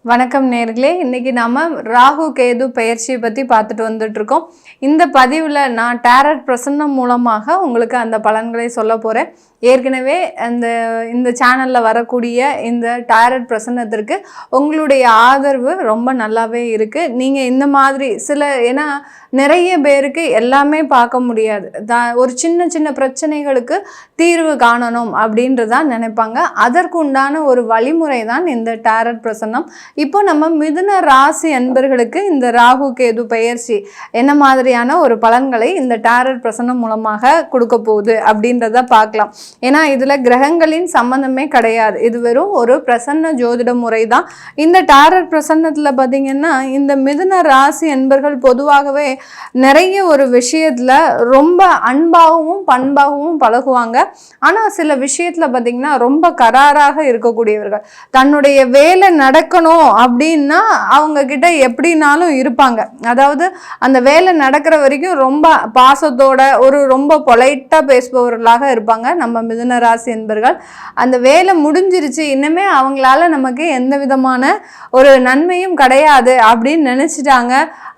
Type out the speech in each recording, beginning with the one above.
வணக்கம் நேர்களே, இன்னைக்கு நாம ராகு கேது பெயர்ச்சியை பற்றி பார்த்துட்டு வந்துட்டு இருக்கோம். இந்த பதிவில் நான் டேரட் பிரசன்னம் மூலமாக உங்களுக்கு அந்த பலன்களை சொல்ல போகிறேன். ஏற்கனவே இந்த சேனலில் வரக்கூடிய இந்த டேரட் பிரசன்னத்திற்கு உங்களுடைய ஆதரவு ரொம்ப நல்லாவே இருக்குது. நீங்கள் இந்த மாதிரி ஏன்னா நிறைய பேருக்கு எல்லாமே பார்க்க முடியாது. ஒரு சின்ன சின்ன பிரச்சனைகளுக்கு தீர்வு காணணும் அப்படின்றதான் நினைப்பாங்க. அதற்கு உண்டான ஒரு வழிமுறை தான் இந்த டேரட் பிரசன்னம். இப்போ நம்ம மிதுன ராசி அன்பர்களுக்கு இந்த ராகு கேது பெயர்ச்சி என்ன மாதிரியான ஒரு பலன்களை இந்த டேரட் பிரசன்னம் மூலமாக கொடுக்க போகுது அப்படின்றத பார்க்கலாம். ஏன்னா இதுல கிரகங்களின் சம்பந்தமே கிடையாது. இது வெறும் ஒரு பிரசன்ன ஜோதிட முறை தான். இந்த டேரட் பிரசன்னத்துல பார்த்தீங்கன்னா இந்த மிதுன ராசி அன்பர்கள் பொதுவாகவே நிறைய ஒரு விஷயத்துல ரொம்ப அன்பாகவும் பண்பாகவும் பழகுவாங்க. ஆனா சில விஷயத்துல பார்த்தீங்கன்னா ரொம்ப கராராக இருக்கக்கூடியவர்கள். தன்னுடைய வேலை நடக்கணும் அப்படின்னா அவங்க கிட்ட எப்படினாலும் இருப்பாங்க. அதாவது அந்த வேலை நடக்கிற வரைக்கும் ரொம்ப பாசத்தோட ரொம்ப பொலைட்டா பேசுபவர்களாக இருப்பாங்க நம்ம மிதுன ராசி என்பர்கள். அந்த வேலை முடிஞ்சிருச்சு, இன்னுமே அவங்களால நமக்கு எந்த விதமான ஒரு நன்மையும் கிடையாது அப்படின்னு நினைச்சிட்டாங்க.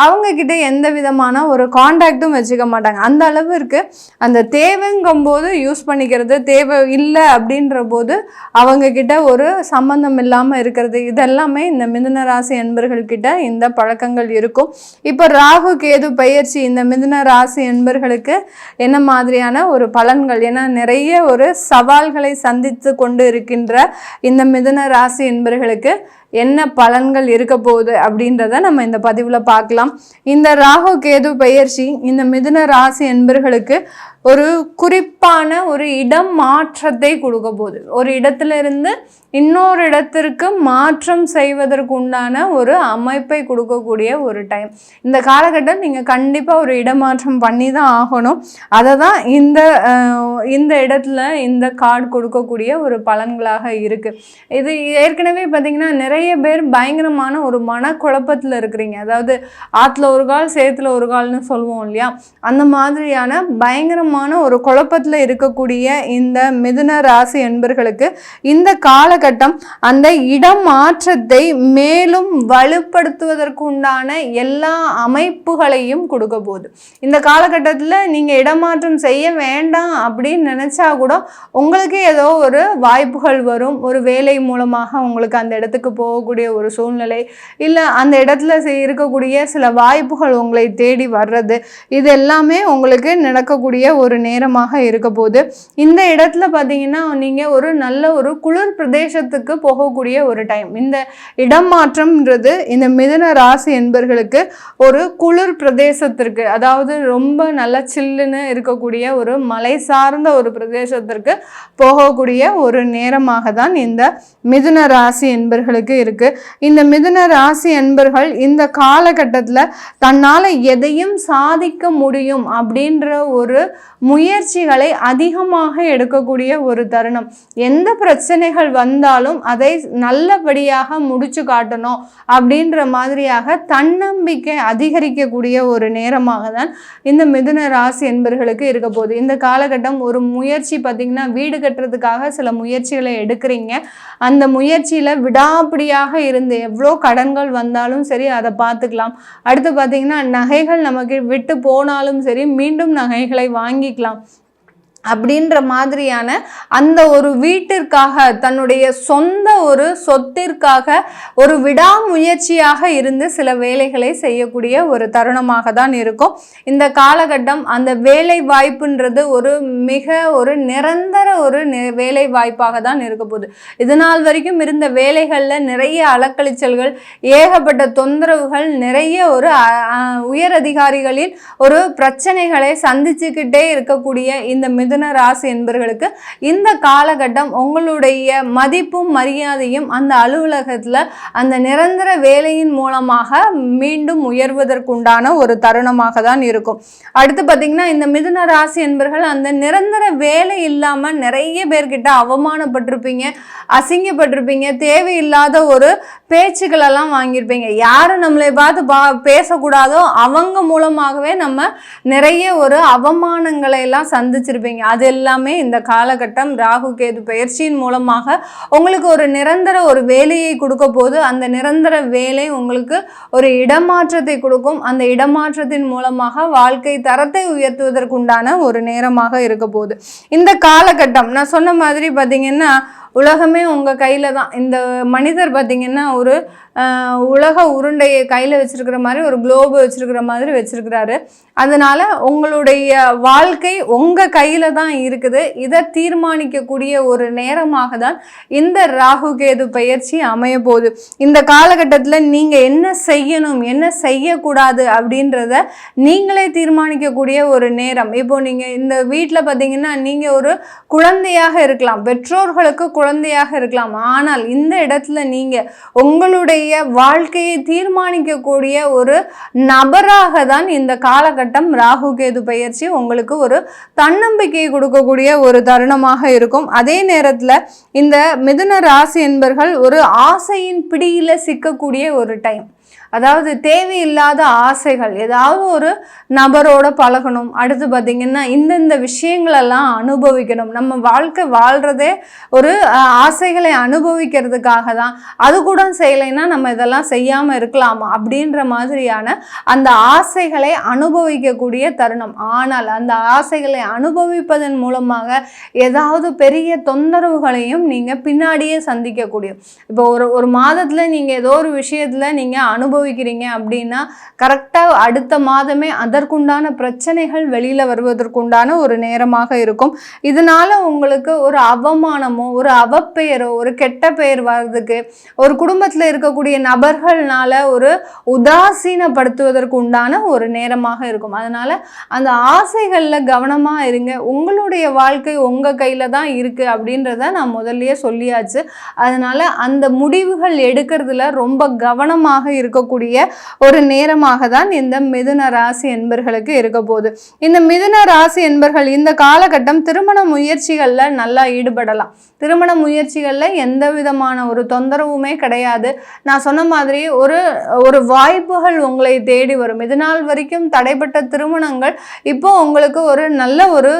அவங்க கிட்ட எந்த விதமான ஒரு கான்டாக்டும் வச்சுக்க மாட்டாங்க. அந்த அளவுக்கு அந்த தேவைங்கும் போது யூஸ் பண்ணிக்கிறது, தேவை இல்லை அப்படின்ற போது அவங்க கிட்ட ஒரு சம்பந்தம் இல்லாமல் இருக்கிறது, இதெல்லாமே இந்த மிதுன ராசி என்பர்கள் கிட்ட இந்த பழக்கங்கள் இருக்கும். இப்போ ராகு கேது பெயர்ச்சி இந்த மிதுன ராசி என்பர்களுக்கு என்ன மாதிரியான ஒரு பலன்கள், ஏன்னா நிறைய ஒரு சவால்களை சந்தித்து கொண்டு இருக்கின்ற இந்த மிதுன ராசி என்பர்களுக்கு என்ன பலன்கள் இருக்க போகுது அப்படின்றத நம்ம இந்த பதிவில் பார்க்கலாம். இந்த ராகு கேது பெயர்ச்சி இந்த மிதுன ராசி என்பர்களுக்கு ஒரு குறிப்பான ஒரு இடம் மாற்றத்தை கொடுக்க போகுது. ஒரு இடத்துல இருந்து இன்னொரு இடத்திற்கு மாற்றம் செய்வதற்கு உண்டான ஒரு அமைப்பை கொடுக்கக்கூடிய ஒரு டைம். இந்த காலகட்டம் நீங்கள் கண்டிப்பாக ஒரு இடமாற்றம் பண்ணி தான் ஆகணும். அதை தான் இந்த இடத்துல இந்த கார்டு கொடுக்கக்கூடிய ஒரு பலன்களாக இருக்குது. இது ஏற்கனவே பார்த்திங்கன்னா நிறைய பேர் பயங்கரமான ஒரு மனக்குழப்பத்தில் இருக்கிறீங்க. அதாவது ஆற்றுல ஒரு கால் சேத்துல ஒரு கால்னு சொல்லுவோம் இல்லையா, அந்த மாதிரியான பயங்கரமான ஒரு குழப்பத்தில் இருக்கக்கூடிய இந்த மிதுன ராசி என்பர்களுக்கு இந்த காலகட்டம் அந்த இடம் மாற்றத்தை மேலும் வலுப்படுத்துவதற்கு உண்டான எல்லா அமைப்புகளையும் கொடுக்க போகுது. இந்த காலகட்டத்தில் நீங்கள் இடமாற்றம் செய்ய வேண்டாம் அப்படின்னு நினைச்சா கூட உங்களுக்கு ஏதோ ஒரு வாய்ப்புகள் வரும். ஒரு வேலை மூலமாக உங்களுக்கு அந்த இடத்துக்கு போகக்கூடிய ஒரு சூழ்நிலை, இல்லை அந்த இடத்துல இருக்கக்கூடிய சில வாய்ப்புகள் உங்களை தேடி வர்றது, இது எல்லாமே உங்களுக்கு நடக்கக்கூடிய ஒரு நேரமாக இருக்க போது. இந்த இடத்துல பார்த்தீங்கன்னா நீங்கள் ஒரு நல்ல ஒரு குளிர் பிரதேசத்துக்கு போகக்கூடிய ஒரு டைம். இந்த இடம் மாற்றம்ன்றது இந்த மிதுன ராசி என்பர்களுக்கு ஒரு குளிர் பிரதேசத்திற்கு, அதாவது ரொம்ப நல்ல சில்லுன்னு இருக்கக்கூடிய ஒரு மலை சார்ந்த ஒரு பிரதேசத்திற்கு போகக்கூடிய ஒரு நேரமாக தான் இந்த மிதுன ராசி என்பர்களுக்கு இருக்கு. இந்த மிதுன ராசி என்பர்கள் இந்த காலகட்டத்தில் தன்னால் எதையும் சாதிக்க முடியும் அப்படின்ற ஒரு முயற்சிகளை அதிகமாக எடுக்கக்கூடிய ஒரு தருணம். எந்த பிரச்சனைகள் வந்தாலும் அதை நல்லபடியாக முடிச்சு காட்டணும் அப்படின்ற மாதிரியாக தன்னம்பிக்கை அதிகரிக்கக்கூடிய ஒரு நேரமாக தான் இந்த மிதுன ராசி என்பர்களுக்கு இருக்க போகுது. இந்த காலகட்டம் ஒரு முயற்சி பார்த்தீங்கன்னா, வீடு கட்டுறதுக்காக சில முயற்சிகளை எடுக்கிறீங்க. அந்த முயற்சியில் விடாப்பிடியாக இருந்து எவ்வளோ கடன்கள் வந்தாலும் சரி அதை பார்த்துக்கலாம். அடுத்து பார்த்தீங்கன்னா, நகைகள் நமக்கு விட்டு போனாலும் சரி மீண்டும் நகைகளை வாங்கிக்கலாம் அப்படின்ற மாதிரியான அந்த ஒரு வீட்டிற்காக, தன்னுடைய சொந்த ஒரு சொத்திற்காக ஒரு விடாமுயற்சியாக இருந்து சில வேலைகளை செய்யக்கூடிய ஒரு தருணமாக தான் இருக்கும் இந்த காலகட்டம். அந்த வேலை வாய்ப்புன்றது ஒரு நிரந்தர ஒரு வேலை வாய்ப்பாக தான் இருக்க போகுது. இதனால் வரைக்கும் இருந்த வேலைகளில் நிறைய அலக்கழிச்சல்கள், ஏகப்பட்ட தொந்தரவுகள், நிறைய ஒரு உயர் அதிகாரிகளின் ஒரு பிரச்சனைகளை சந்திச்சுக்கிட்டே இருக்கக்கூடிய இந்த மிதுன ராசி என்பவர்களுக்கு இந்த காலகட்டம் உங்களுடைய மதிப்பும் மரியாதையும் அந்த அலுவலகத்தில் அந்த நிரந்தர வேலையின் மூலமாக மீண்டும் உயர்வதற்குண்டான ஒரு தருணமாக தான் இருக்கும். அடுத்து பார்த்தீங்கன்னா, இந்த மிதுன ராசி என்பவர்கள் அந்த நிரந்தர வேலை இல்லாமல் நிறைய பேர்கிட்ட அவமானப்பட்டிருப்பீங்க, அசிங்கப்பட்டிருப்பீங்க, தேவையில்லாத ஒரு பேச்சுக்களெல்லாம் வாங்கியிருப்பீங்க. யாரு நம்மளை பார்த்து பேசக்கூடாதோ அவங்க மூலமாகவே நம்ம நிறைய ஒரு அவமானங்களை எல்லாம் சந்திச்சிருப்பீங்க. இருப்பீங்க. அது எல்லாமே இந்த காலகட்டம் ராகு கேது பெயர்ச்சியின் மூலமாக உங்களுக்கு ஒரு நிரந்தர ஒரு வேலையை கொடுக்க போது. அந்த நிரந்தர வேலை உங்களுக்கு ஒரு இடமாற்றத்தை கொடுக்கும். அந்த இடமாற்றத்தின் மூலமாக வாழ்க்கை தரத்தை உயர்த்துவதற்குண்டான ஒரு நேரமாக இருக்க போகுது இந்த காலகட்டம். நான் சொன்ன மாதிரி பார்த்தீங்கன்னா உலகமே உங்கள் கையில் தான். இந்த மனிதர் பார்த்திங்கன்னா ஒரு உலக உருண்டையை கையில் வச்சுருக்கிற மாதிரி, ஒரு குளோபு வச்சுருக்கிற மாதிரி வச்சுருக்கிறாரு. அதனால் உங்களுடைய வாழ்க்கை உங்கள் கையில் தான் இருக்குது. இதை தீர்மானிக்கக்கூடிய ஒரு நேரமாக தான் இந்த ராகு கேது பெயர்ச்சி அமைய போகுது. இந்த காலகட்டத்தில் நீங்கள் என்ன செய்யணும், என்ன செய்யக்கூடாது அப்படின்றத நீங்களே தீர்மானிக்கக்கூடிய ஒரு நேரம். இப்போது நீங்கள் இந்த வீட்டில் பார்த்தீங்கன்னா நீங்கள் ஒரு குழந்தையாக இருக்கலாம், பெற்றோர்களுக்கு குழந்தையாக இருக்கலாம். ஆனால் இந்த இடத்துல நீங்கள் உங்களுடைய வாழ்க்கையை தீர்மானிக்கக்கூடிய ஒரு நபராக தான் இந்த காலகட்டம் ராகு கேது பெயர்ச்சி உங்களுக்கு ஒரு தன்னம்பிக்கையை கொடுக்கக்கூடிய ஒரு தருணமாக இருக்கும். அதே நேரத்தில் இந்த மிதுன ராசி என்பர்கள் ஒரு ஆசையின் பிடியில் சிக்கக்கூடிய ஒரு டைம். அதாவது தேவையில்லாத ஆசைகள், ஏதாவது ஒரு நபரோட பழகணும், அடுத்து பார்த்திங்கன்னா இந்தந்த விஷயங்களெல்லாம் அனுபவிக்கணும். நம்ம வாழ்க்கை வாழ்கிறதே ஒரு ஆசைகளை அனுபவிக்கிறதுக்காக தான். அது கூட செய்யலைன்னா நம்ம இதெல்லாம் செய்யாமல் இருக்கலாமா அப்படின்ற மாதிரியான அந்த ஆசைகளை அனுபவிக்கக்கூடிய தருணம். ஆனால் அந்த ஆசைகளை அனுபவிப்பதன் மூலமாக ஏதாவது பெரிய தொந்தரவுகளையும் நீங்கள் பின்னாடியே சந்திக்கக்கூடிய. இப்போ ஒரு மாதத்தில் நீங்கள் ஏதோ ஒரு விஷயத்தில் நீங்கள் அனுபவிக்கிறீங்க அப்படின்னா கரெக்டாக அடுத்த மாதமே அதற்குண்டான பிரச்சனைகள் வெளியில் வருவதற்குண்டான ஒரு நேரமாக இருக்கும். இதனால உங்களுக்கு ஒரு அவமானமோ ஒரு அவப்பெயரோ ஒரு கெட்ட பெயர் வர்றதுக்கு, ஒரு குடும்பத்தில் இருக்கக்கூடிய நபர்கள்னால ஒரு உதாசீனப்படுத்துவதற்கு உண்டான ஒரு நேரமாக இருக்கும். அதனால அந்த ஆசைகளில் கவனமாக இருங்க. உங்களுடைய வாழ்க்கை உங்கள் கையில் தான் இருக்குது அப்படின்றத நான் முதல்லயே சொல்லியாச்சு. அதனால அந்த முடிவுகள் எடுக்கிறதுல ரொம்ப கவனமாக இருக்கக்கூடிய ஒரு நேரமாக தான் இந்த மிதுன ராசி என்பர்களுக்கு இருக்க போகுது. இந்த மிதுன ராசி என்பர்கள் இந்த காலகட்டம் திருமண முயற்சிகளில் நல்லா ஈடுபடலாம். திருமண முயற்சிகளில் எந்த விதமான ஒரு தொந்தரவுமே கிடையாது. நான் சொன்ன மாதிரி ஒரு வாய்ப்புகள் உங்களை தேடி வரும். இதனால் வரைக்கும் தடைப்பட்ட திருமணங்கள் இப்போ உங்களுக்கு ஒரு நல்ல ஒரு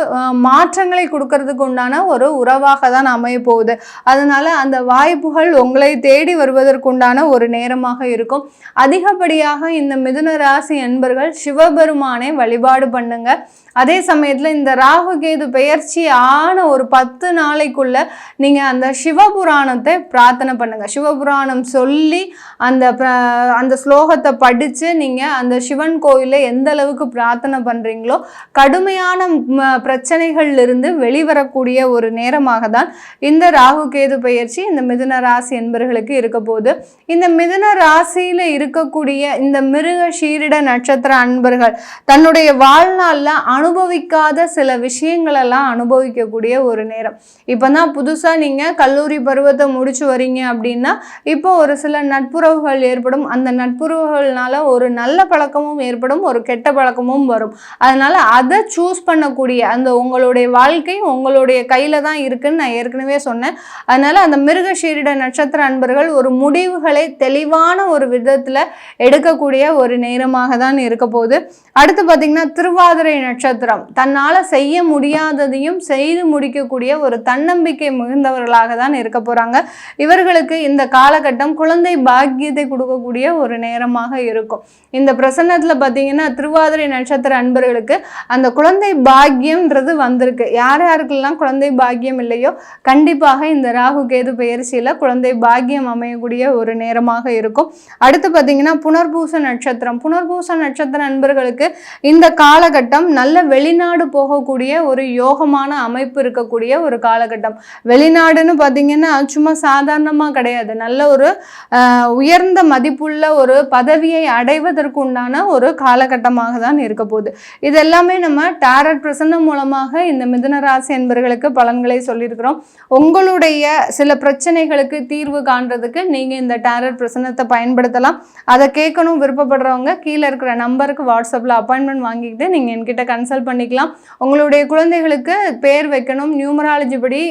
மாற்றங்களை கொடுக்கறதுக்கு உண்டான ஒரு உறவாக தான் அமைய போகுது. அதனால அந்த வாய்ப்புகள் உங்களை தேடி வருவதற்குண்டான ஒரு நேரமாக இருக்கும். அதிகப்படியாக இந்த மிதுன ராசி என்பர்கள் சிவபெருமானை வழிபாடு பண்ணுங்க. அதே சமயத்தில் இந்த ராகு கேது பெயர்ச்சி ஆன ஒரு 10 நாளைக்குள்ள நீங்கள் அந்த சிவபுராணத்தை பிரார்த்தனை பண்ணுங்க. சிவபுராணம் சொல்லி அந்த ஸ்லோகத்தை படித்து நீங்கள் அந்த சிவன் கோயிலில் எந்த அளவுக்கு பிரார்த்தனை பண்ணுறீங்களோ கடுமையான பிரச்சனைகளிலிருந்து வெளிவரக்கூடிய ஒரு நேரமாக தான் இந்த ராகு கேது பெயர்ச்சி இந்த மிதுன ராசி என்பர்களுக்கு இருக்க போகுது. இந்த மிதுன ராசியில் இருக்கக்கூடிய இந்த மிருக சீரிட நட்சத்திர அன்பர்கள் தன்னுடைய வாழ்நாளில் அனுபவிக்காத சில விஷயங்களெல்லாம் அனுபவிக்கக்கூடிய ஒரு நேரம். இப்போ தான் புதுசாக நீங்கள் கல்லூரி பருவத்தை முடிச்சு வரீங்க அப்படின்னா இப்போ ஒரு சில நட்புறவுகள் ஏற்படும். அந்த நட்புறவுகள்னால ஒரு நல்ல பழக்கமும் ஏற்படும், ஒரு கெட்ட பழக்கமும் வரும். அதனால் அதை சூஸ் பண்ணக்கூடிய அந்த உங்களுடைய வாழ்க்கை உங்களுடைய கையில் தான் இருக்குன்னு நான் ஏற்கனவே சொன்னேன். அதனால் அந்த மிருக சீரிட நட்சத்திர அன்பர்கள் ஒரு முடிவுகளை தெளிவான ஒரு விதத்தில் எடுக்கக்கூடிய ஒரு நேரமாக தான் இருக்க போகுது. அடுத்து பார்த்திங்கன்னா திருவாதிரை நட்சத்திரம் தன்னால் செய்ய முடியாததையும் செய்து முடிக்கக்கூடிய ஒரு தன்னம்பிக்கை மிகுந்தவர்களாக தான் இருக்க போகிறாங்க. இவர்களுக்கு இந்த காலகட்டம் குழந்தை பாக்கியத்தை கொடுக்கக்கூடிய ஒரு நேரமாக இருக்கும். இந்த பிரசன்னத்தில் பார்த்தீங்கன்னா திருவாதிரை நட்சத்திர அன்பர்களுக்கு அந்த குழந்தை பாக்கியம்ன்றது வந்திருக்கு. யார் யாருக்கெல்லாம் குழந்தை பாக்கியம் இல்லையோ கண்டிப்பாக இந்த ராகு கேது பெயர்ச்சியில் குழந்தை பாக்கியம் அமையக்கூடிய ஒரு நேரமாக இருக்கும். அடுத்து பார்த்தீங்கன்னா புனர்பூச நட்சத்திரம். புனர்பூச நட்சத்திர அன்பர்களுக்கு இந்த காலகட்டம் நல்ல வெளிநாடு போகக்கூடிய ஒரு யோகமான அமைப்பு இருக்கக்கூடிய ஒரு காலகட்டம். வெளிநாடுன்னு பார்த்தீங்கன்னா சும்மா சாதாரணமாக கிடையாது, நல்ல ஒரு உயர்ந்த மதிப்புள்ள ஒரு பதவியை அடைவதற்கு உண்டான ஒரு காலகட்டமாக தான் இருக்க போகுது. இது எல்லாமே நம்ம டாரட் பிரசன்னம் மூலமாக இந்த மிதுன ராசி என்பர்களுக்கு பலன்களை சொல்லியிருக்கிறோம். உங்களுடைய சில பிரச்சனைகளுக்கு தீர்வு காண்றதுக்கு நீங்கள் இந்த டாரட் பிரசன்னத்தை பயன்படுத்தலாம். அதை கேட்கணும் விருப்பப்படுறவங்க கீழே இருக்கிற நம்பருக்கு வாட்ஸ்அப்பில் அப்பாயின்மெண்ட் வாங்கிக்கிட்டு நீங்கள் என்கிட்ட கன்சல்ட் பண்ணிக்கலாம். உங்களுடைய குழந்தைகளுக்கு பேர் வைக்கணும், நியூமராலஜி படி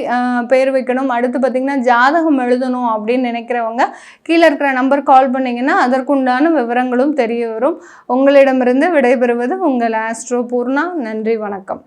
பேர் வைக்கணும், அடுத்து பார்த்திங்கன்னா ஜாதகம் எழுதணும் அப்படின்னு நினைக்கிறவங்க கீழே இருக்கிற நம்பர் கால் பண்ணிங்கன்னா அதற்குண்டான விவரங்களும் தெரிய வரும். உங்களிடமிருந்து விடைபெறுவது உங்கள் ஆஸ்ட்ரோ பூர்ணா. நன்றி, வணக்கம்.